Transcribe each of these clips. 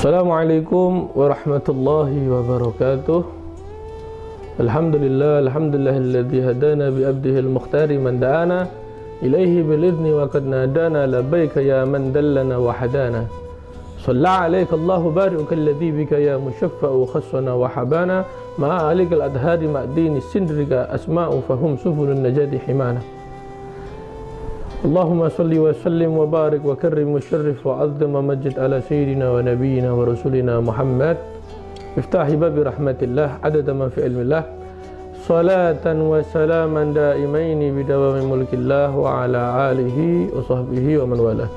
Assalamualaikum warahmatullahi wabarakatuh. Alhamdulillahilladzi hadana bi abdihil mukhtari man da'ana ilaihi bil idzni wa qad nadana labbaika ya man dallana wa hadana. Shalla 'alaika Allahu barikal ladzi bika ya mushaffa'u khassana wa habana ma 'alaikal adhari ma'dini sindrika asma'u fahum sufulun najati himana. Allahumma salli wa sallim wa barik wa karrim wa syarrif wa azzim wa majid ala sayyidina wa nabiyina wa rasulina Muhammad iftahi babi rahmatillah adada ma fi ilmillah salatan wa salaman daimaini bidawami mulkillah wa ala alihi wa sahbihi wa man wala.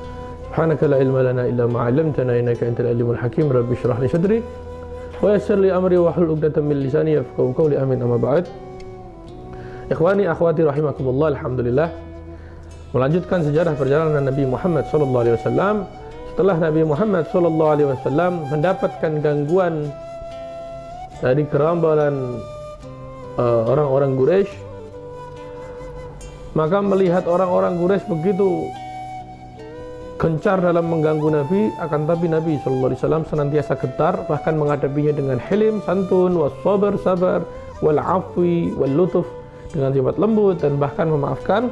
Subhanaka la ilma lana illa ma 'allamtana innaka antal alimul hakim. Rabbi shrah li sadri wa yassir li amri wa hlul 'uqdatam min lisani yafqahu qawli. Amin, amma ba'd. Ikhwani akhwati rahimakumullah, alhamdulillah, melanjutkan sejarah perjalanan Nabi Muhammad SAW. Setelah Nabi Muhammad SAW mendapatkan gangguan dari gerombolan orang-orang Quraisy, maka melihat orang-orang Quraisy begitu gencar dalam mengganggu Nabi, akan tapi Nabi SAW senantiasa getar, bahkan menghadapinya dengan hilim, santun, wassabar, sabar, wal afwi, wal lutuf, dengan sifat lembut dan bahkan memaafkan.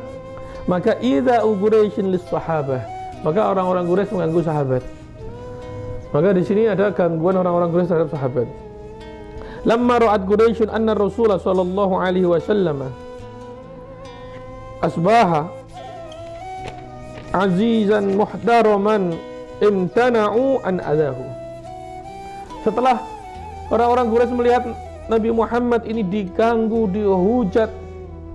Maka idza Quraisyin lis sahabah, maka orang-orang Quraisy mengganggu sahabat. Maka di sini ada gangguan orang-orang Quraisy terhadap sahabat. Lamma ra'at Quraisyun anna Rasulullah sallallahu alaihi wasallam asbaha azizan muhtaraman imtana'u an adahu. Setelah orang-orang Quraisy melihat Nabi Muhammad ini diganggu, dihujat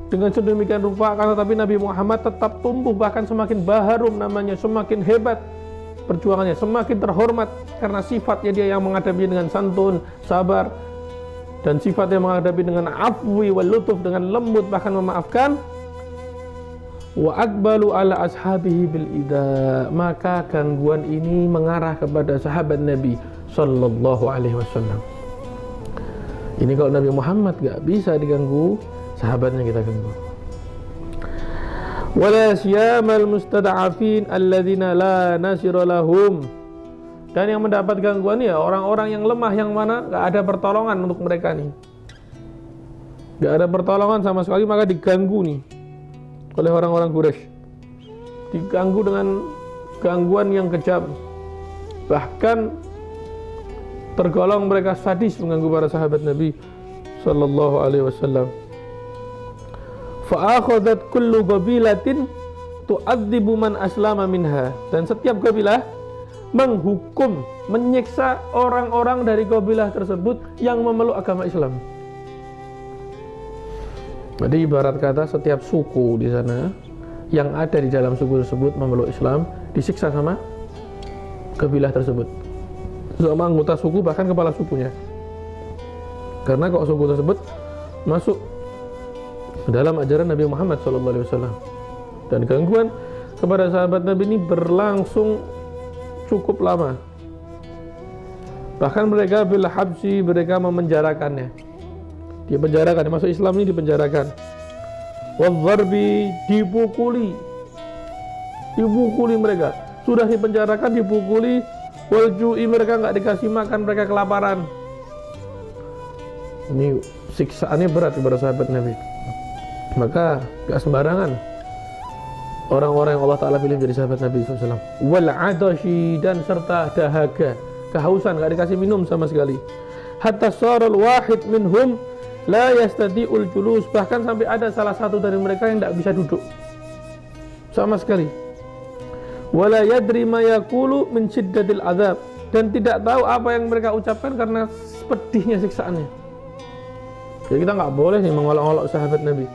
dengan sedemikian rupa, karena tapi Nabi Muhammad tetap tumbuh, bahkan semakin baharum namanya, semakin hebat perjuangannya, semakin terhormat karena sifatnya dia yang menghadapi dengan santun, sabar, dan sifatnya menghadapi dengan afwi wal lutuf, dengan lembut bahkan memaafkan. Wa aqbalu ala ashabihi bil ida, maka gangguan ini mengarah kepada sahabat Nabi sallallahu alaihi wasallam. Ini kalau Nabi Muhammad gak bisa diganggu, sahabatnya kita ganggu. Wala siyamal mustada'afin alladzina la nasira lahum, dan yang mendapat gangguan ya orang-orang yang lemah, yang mana gak ada pertolongan untuk mereka nih, gak ada pertolongan sama sekali, maka diganggu nih oleh orang-orang Quraisy, diganggu dengan gangguan yang kejam, bahkan tergolong mereka sadis mengganggu para sahabat Nabi sallallahu alaihi wasallam. Fa'akhadat kullu qabilatin tu'adzibu man aslama minha, dan setiap kabilah menghukum, menyiksa orang-orang dari kabilah tersebut yang memeluk agama Islam. Jadi ibarat kata setiap suku di sana yang ada di dalam suku tersebut memeluk Islam disiksa sama kabilah tersebut, sama anggota suku, bahkan kepala sukunya. Karena kalau suku tersebut masuk dalam ajaran Nabi Muhammad SAW, dan gangguan kepada sahabat Nabi ini berlangsung cukup lama. Bahkan mereka bil habsi, mereka memenjarakannya, dipenjarakan, masuk Islam ini dipenjarakan. Wadharbi, dipukuli mereka, sudah dipenjarakan, dipukuli. Waljui, mereka nggak dikasih makan, mereka kelaparan. Ini siksaannya berat kepada sahabat Nabi. Maka gak sembarangan orang-orang yang Allah Ta'ala pilih menjadi sahabat Nabi SAW. Wal adashi, dan serta dahaga, kehausan, gak dikasih minum sama sekali. Hatta saral wahid minhum la yastati'ul julus, bahkan sampai ada salah satu dari mereka yang gak bisa duduk sama sekali. Wala yadri ma yaqulu min shiddatil azab, dan tidak tahu apa yang mereka ucapkan karena pedihnya siksaannya. Jadi kita gak boleh nih mengolok-olok sahabat Nabi.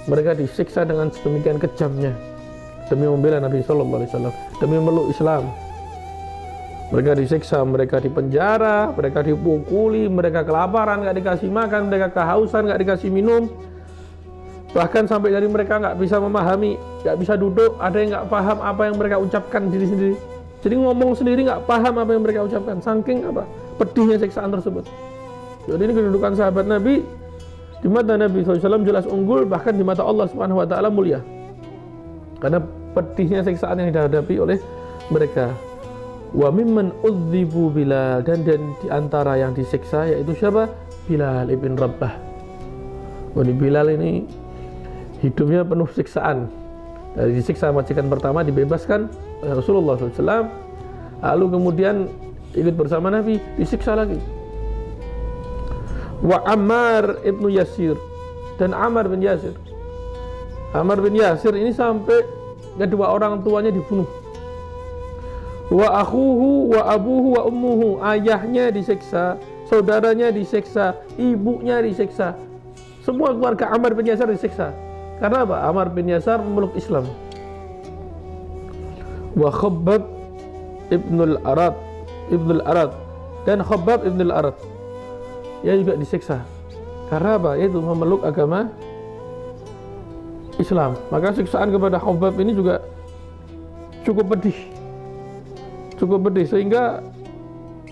Mereka disiksa dengan sedemikian kejamnya demi membela Nabi SAW, demi memeluk Islam. Mereka disiksa, mereka dipenjara, mereka dipukuli, mereka kelaparan, gak dikasih makan, mereka kehausan, gak dikasih minum. Bahkan sampai dari mereka gak bisa memahami, gak bisa duduk, ada yang gak paham apa yang mereka ucapkan diri sendiri. Jadi ngomong sendiri gak paham apa yang mereka ucapkan, saking apa pedihnya siksaan tersebut. Jadi ini kedudukan sahabat Nabi di mata Nabi SAW jelas unggul, bahkan di mata Allah Subhanahu Wa Taala mulia, karena pedihnya siksaan yang dihadapi oleh mereka. Wa mimman udzibu Bilal, dan di antara yang disiksa yaitu siapa? Bilal ibn Rabah. Wani Bilal ini hidupnya penuh siksaan. Dari disiksa majikan pertama dibebaskan oleh Rasulullah SAW, lalu kemudian ikut bersama Nabi disiksa lagi. Wa Ammar ibn Yasir, dan Ammar bin Yasir. Ammar bin Yasir ini sampai kedua orang tuanya dibunuh. Wa akhuhu wa abuhu wa ummuhu, ayahnya disiksa, saudaranya disiksa, ibunya disiksa. Semua keluarga Ammar bin Yasir disiksa. Karena apa? Ammar bin Yasir memeluk Islam. Wa Khabbab ibnul Arad, dan Khabbab ibnul Arad, ia juga disiksa. Karena apa? Yaitu memeluk agama Islam. Maka siksaan kepada Khabbab ini juga cukup pedih, sehingga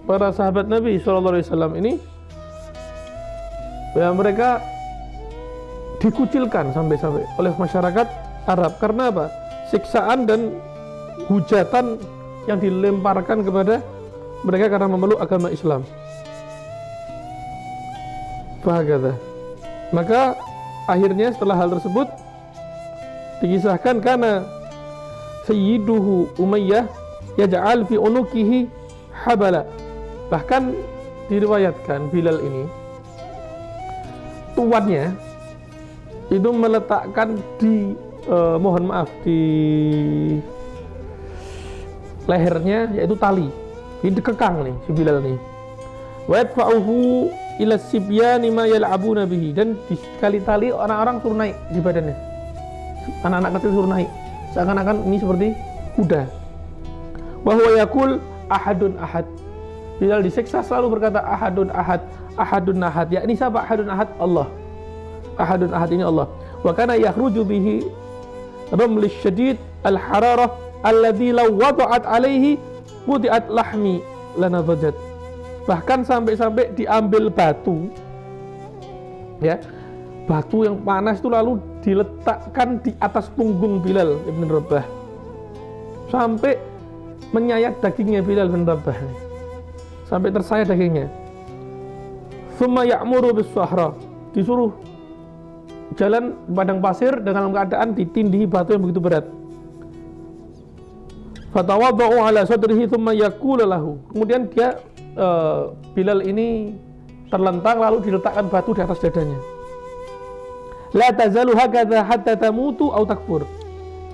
para sahabat Nabi SAW ini ya, mereka dikucilkan sampai-sampai oleh masyarakat Arab. Karena apa? Siksaan dan hujatan yang dilemparkan kepada mereka karena memeluk agama Islam. Fahagada. Maka akhirnya setelah hal tersebut dikisahkan, karena sayyiduhu Umayyah yaj'al fi unukihi habala. Bahkan diriwayatkan Bilal ini, tuannya itu meletakkan di di lehernya, yaitu tali. Ini dikekang nih si Bilal nih. Wa yadfa'uhu ila sibyani ma yal'abuna bihi, dan dikali tali orang-orang suruh naik di badannya. Anak-anak kecil suruh naik, seakan-akan ini seperti kuda. Wa huwa yaqul ahadun ahad. Bilal disiksa selalu berkata ahadun ahad, ahadun ahad. Yakni siapa ahadun ahad? Allah. Ahadun ahad ini Allah. Wa kana yakhruju bihi ramlis syadid al-hararah alladhi law wada'at alaihi wudi'at lahmi lanadhajat. Bahkan sampai-sampai diambil batu, ya, batu yang panas itu lalu diletakkan di atas punggung Bilal ibn Rabah, sampai menyayat dagingnya Bilal bin Rabah, sampai tersayat dagingnya. Tsumma ya'muru bis-sahra, disuruh jalan padang pasir dengan keadaan ditindihi batu yang begitu berat. Fatawadda'u ala sadrihi tsumma yaqulu lahu, kemudian dia Bilal ini terlentang lalu diletakkan batu di atas dadanya. La tazalu hakadha hatta tamutu aw takfur.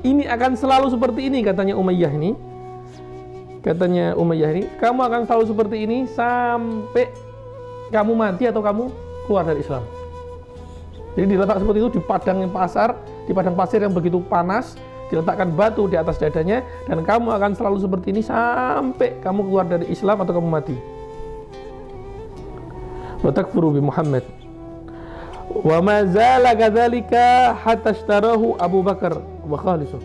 Ini akan selalu seperti ini, katanya Umayyah ini. Kamu akan selalu seperti ini sampai kamu mati atau kamu keluar dari Islam. Jadi diletak seperti itu di padang pasir yang begitu panas, diletakkan batu di atas dadanya, dan kamu akan selalu seperti ini sampai kamu keluar dari Islam atau kamu mati. Wa takfuru bi Muhammad. Wa ma zala kadzalika hatta ishtarahu Abu Bakar wa khalisu.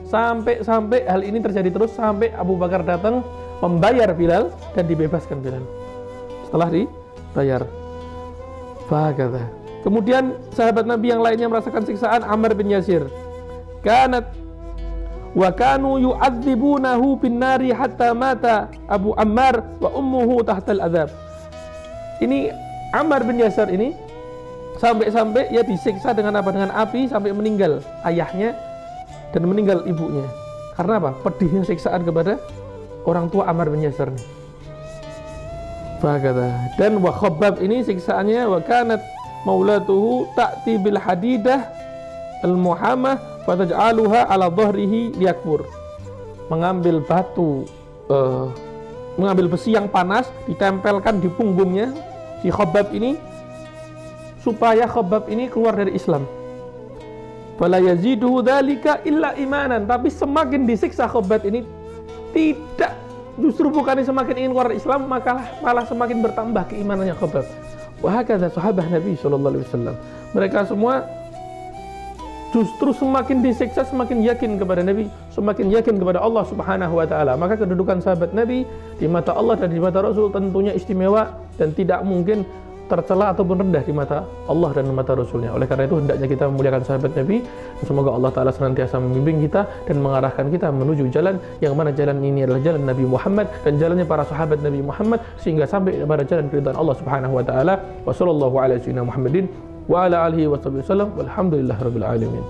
Sampai hal ini terjadi terus sampai Abu Bakar datang membayar Bilal dan dibebaskan Bilal. Setelah dibayar. Fahakadha. Kemudian sahabat Nabi yang lainnya merasakan siksaan. Ammar bin Yasir. Kanat wa kanu yu'adzibunahu bin nari hatta mata Abu Ammar wa ummuhu tahtal adzab. Ini Ammar bin Yasir ini sampai-sampai ia disiksa dengan apa? Dengan api sampai meninggal ayahnya dan meninggal ibunya. Karena apa? Pedihnya siksaan kepada orang tua Ammar bin Yasir ini. Dan wa Khabbab ini siksaannya wa kanat maulatuhu ta'ti bil hadidah al-muhamah fataj'aluha ala dhahrihi liyakfur. Mengambil mengambil besi yang panas ditempelkan di punggungnya si Khabbab ini supaya Khabbab ini keluar dari Islam. Fala yaziduhu dzalika illa imanan. Tapi semakin disiksa Khabbab ini, tidak, justru bukannya semakin ingin keluar dari Islam, malah semakin bertambah keimanannya Khabbab. Wa hakadha sahabat Nabi sallallahu alaihi wasallam. Mereka semua justru semakin disiksa semakin yakin kepada Nabi, semakin yakin kepada Allah Subhanahu wa taala. Maka kedudukan sahabat Nabi di mata Allah dan di mata Rasul tentunya istimewa, dan tidak mungkin tercela ataupun rendah di mata Allah dan mata Rasulnya. Oleh karena itu hendaknya kita memuliakan sahabat Nabi. Semoga Allah Ta'ala senantiasa membimbing kita dan mengarahkan kita menuju jalan yang mana jalan ini adalah jalan Nabi Muhammad dan jalannya para sahabat Nabi Muhammad, sehingga sampai pada jalan keridhaan Allah Subhanahu wa taala. Wa sallallahu ala sayyidina Muhammadin wa ala alihi wa sahbihi wasallam walhamdulillahirabbil alamin.